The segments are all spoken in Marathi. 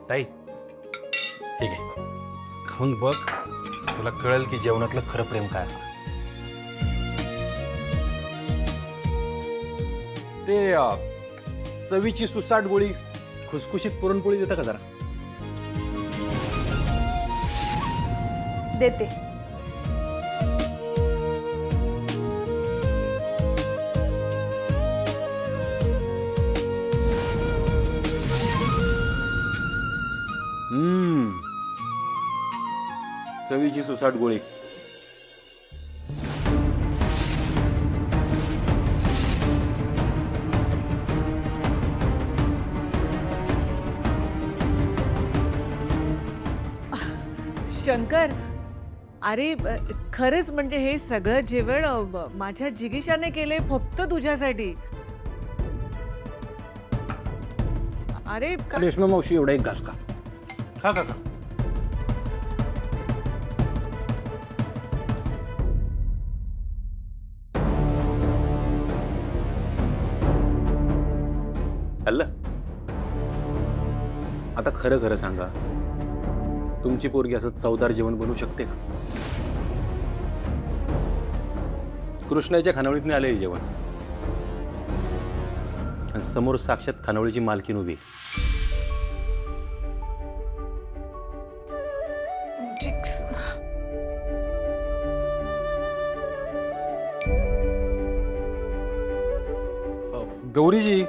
ताई ठीक आहे, खाऊन बघ, तुला कळेल की जेवणातलं खरं प्रेम काय असतं. ते चवीची सुसाट गोळी, खुसखुशीत पुरणपोळी देता का जरा? देते. चवीची सुसाट गोळी. शंकर, अरे खरंच म्हणजे हे सगळं जेवण माझ्या जिगीशाने केले फक्त तुझ्यासाठी. अरे रेश्मा मावशी, एवढा एक घास का? खा खा खा. हल्लं. आता खरं खरं सांगा, तुमची पोरगी असं चवदार जेवण बनवू शकते का? कृष्णाच्या खानावळीतून आले जेवण, आणि समोर साक्षात खानावळीची मालकीन उभी. गौरीजी,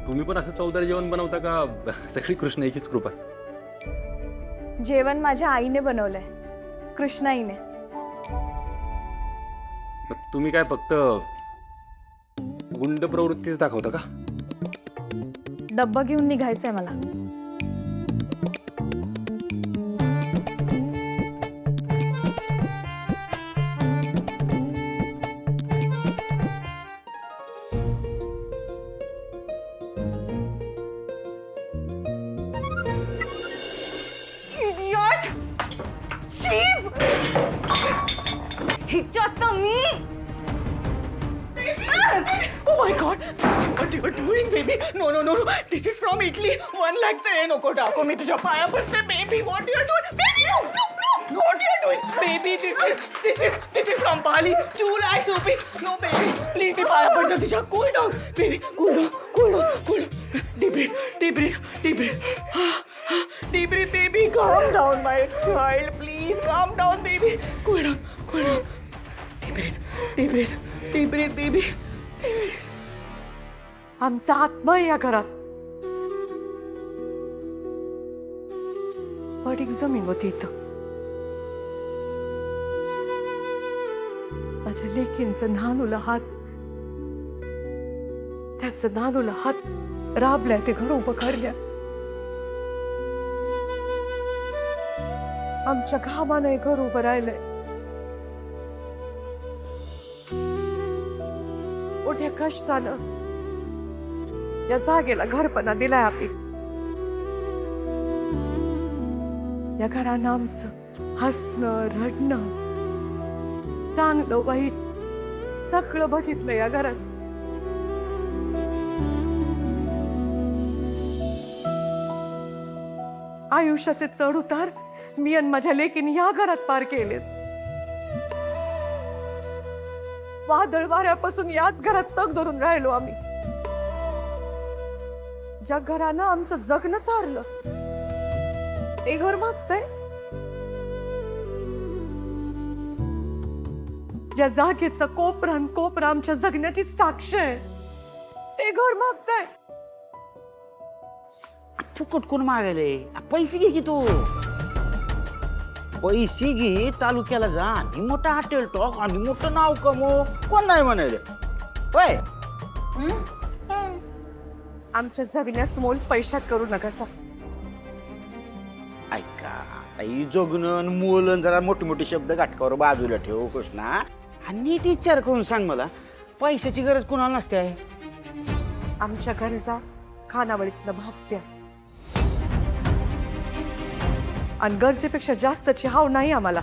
तुम्ही पण असं चवदार जेवण बनवता का? सगळी कृष्ण एकीच कृपा. जेवण माझ्या आईने बनवलंय, कृष्णाईने. मग तुम्ही काय फक्त गुंड प्रवृत्तीच दाखवता का? डब्बा घेऊन निघायचंय मला. Idiot! Sheep! हिच्यात तर मी. Oh my God! What you are doing, baby? No, no, no, no. This is from Italy. 1 lakh चे नको टाको. मी तुझ्या पाया पडते, baby. What you are doing? Baby, no, no, no. What you are doing? Baby, this is from Bali. 2 lakhs rupees. No, baby. Please, मी पाया पडते तुझ्या. Cool down, baby. Cool down, cool down, cool down. Deep breathe, deep breathe, deep breathe. Deep breathe, baby. Calm down, my child. Please, calm down, baby. Cool down, cool down. Deep breathe, deep breathe, deep breathe, baby. आमचा आत्मा या घरात. पडीक जमीन होती इथं. माझ्या लेकींचं नानूला हात, त्याचं नानूला हात राबल्या, ते घर उभं करल्या. आमच्या घामानं हे घर उभं राहिलंय. मोठ्या कष्टानं या जागेला घरपणा दिलाय आपली. या घरानं आमचं हसणं, रडणं, चांगलं वाईट सगळं बघितलं या घरात. आयुष्याचे चढ उतार मी आणि माझ्या लेकीने या घरात पार केलेत. वादळ वाऱ्यापासून याच घरात तग धरून राहिलो आम्ही. ज्या घरानं आमचं जगणं तारलं, ते घर मागतंय. ज्या जागेचा कोपरान कोपरा आमच्या जगण्याची साक्ष आहे, ते घर मागतंय. फुकट कोण मागायले? पैसे घे की तू. पैसे घे, तालुक्याला जा आणि मोठा हॉटेल टॉक आणि मोठं नाव कमव. कोण नाही म्हणाले होय? आमच्या जगण्याचं मोल पैशात करू नका सा. ऐका, आई जगणं मुलं जरा मोठे मोठे शब्द घाटकावर बाजूला ठेव कृष्णा, आणि नीट विचार करून सांग मला, पैशाची गरज कोणाला नसते आहे? आमच्या गरजा खानावळीतनं भागत्या, आणि गरजेपेक्षा जास्तची हाव नाही आम्हाला.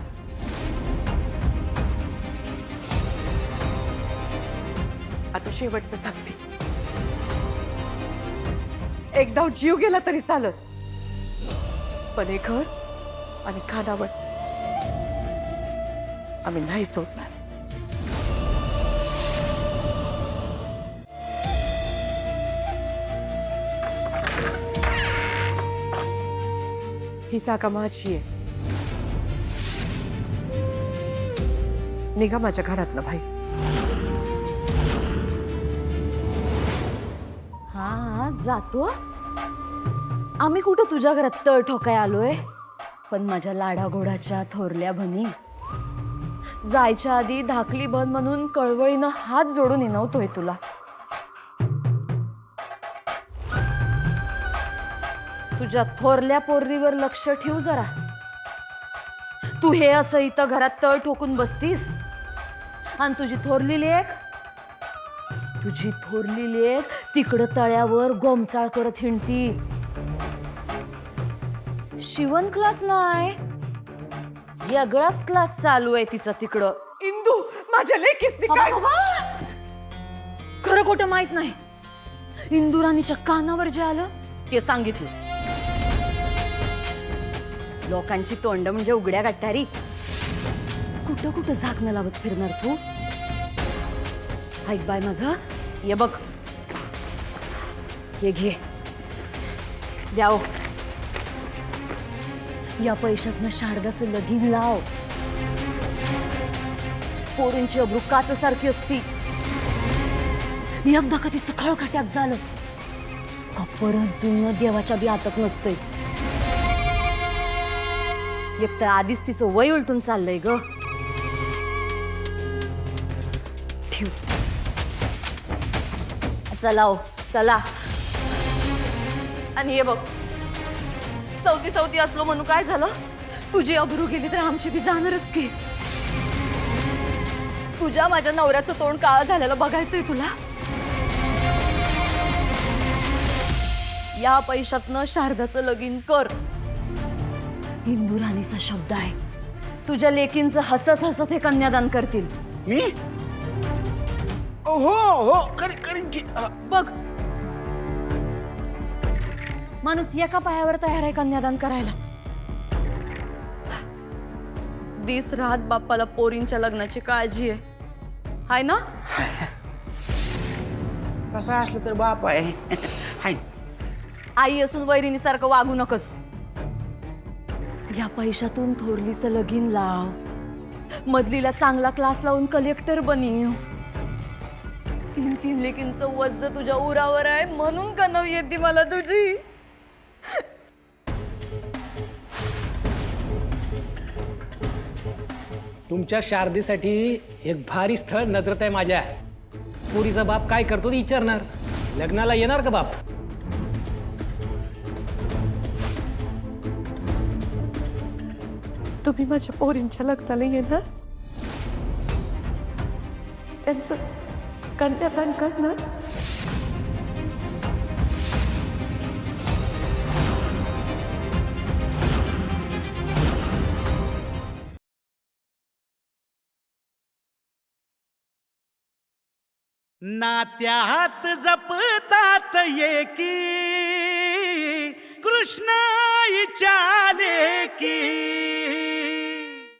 आता शेवटचं सांगते, एकदा जीव गेला तरी चालत, पण हे घर आणि खानावळ आम्ही नाही सोडणार. ही जागा माझी आहे. निघा माझ्या घरातलं भाई. हा जातो. आम्ही कुठं तुझ्या घरात तळ ठोकाय आलोय, पण माझ्या लाडागोडाच्या थोरल्या भनी जायच्या आधी धाकली बन म्हणून कळवळीनं हात जोडून इनवतोय तुला. तुझ्या थोरल्या पोरीवर लक्ष ठेव जरा. तू हे असं इथं घरात तळ ठोकून बसतीस आणि तुझी थोरली लेक तिकडं तळ्यावर गोमचाळ करत हिंडती. शिवण क्लास नाही, वेगळाच क्लास चालू आहे तिचा तिकडं. इंदू माझ्या लेकीसनी काय खरं खोटं माहित नाही. इंदुराणीच्या कानावर जे आलं ते सांगितलं. लोकांची तोंड म्हणजे उघड्या गट्टारी. कुठं कुठं झाकणं लावत फिरणार तू? ऐक बाय माझं, ये बघ, हे घे, द्याव. या पैशातनं शारदाचं लगीन लाव. पोरींची अब्रू काचसारखी असती. एकदा कधी सकाळ खट्याक झालं का परत जुनं देवाच्या बी आतक नसतंय. एक तर आधीच तिचं वय उलटून चाललंय ग. ठेव. चला हो, चला. आणि हे बघ, चौथी असलो म्हणून काय झालं? तुझी अब्रू गेली तर आमची बी जाणारच की. तुझ्या माझ्या नवऱ्याचं तोंड काळं झालेलं बघायचंय तुला. या पैशातनं शारदाचं लगीन कर. इंदुराणीचा शब्द आहे. तुझ्या लेकींचं हसत हसत हे कन्यादान करतील. मी हो हो करीन की. बघ, माणूस एका पायावर तयार आहे कन्यादान करायला. दिस रात बाप्पाला पोरींच्या लग्नाची काळजी आहे, हाय ना? कसं असलं तर बाप आहे. हाय. आई असून वैरिणीसारखं वागू नकस. या पैशातून थोरलीचं लगीन लाव. मधलीला चांगला क्लास लावून कलेक्टर बनीव. 3 लेकींचं वज्ज तुझ्या उरावर आहे म्हणून कनव येते मला तुझी. तुमच्या शारदेसाठी एक भारी स्थळ नजरत आहे माझ्या. पोरीचा बाप काय करतो ते विचारणार. लग्नाला येणार का बाप? तुम्ही माझ्या पोरींच्या लग्नाला येणार, त्यांचं कन्यादान करणार. नात्यात जपतात एकी कृष्णाईच्या लेकी.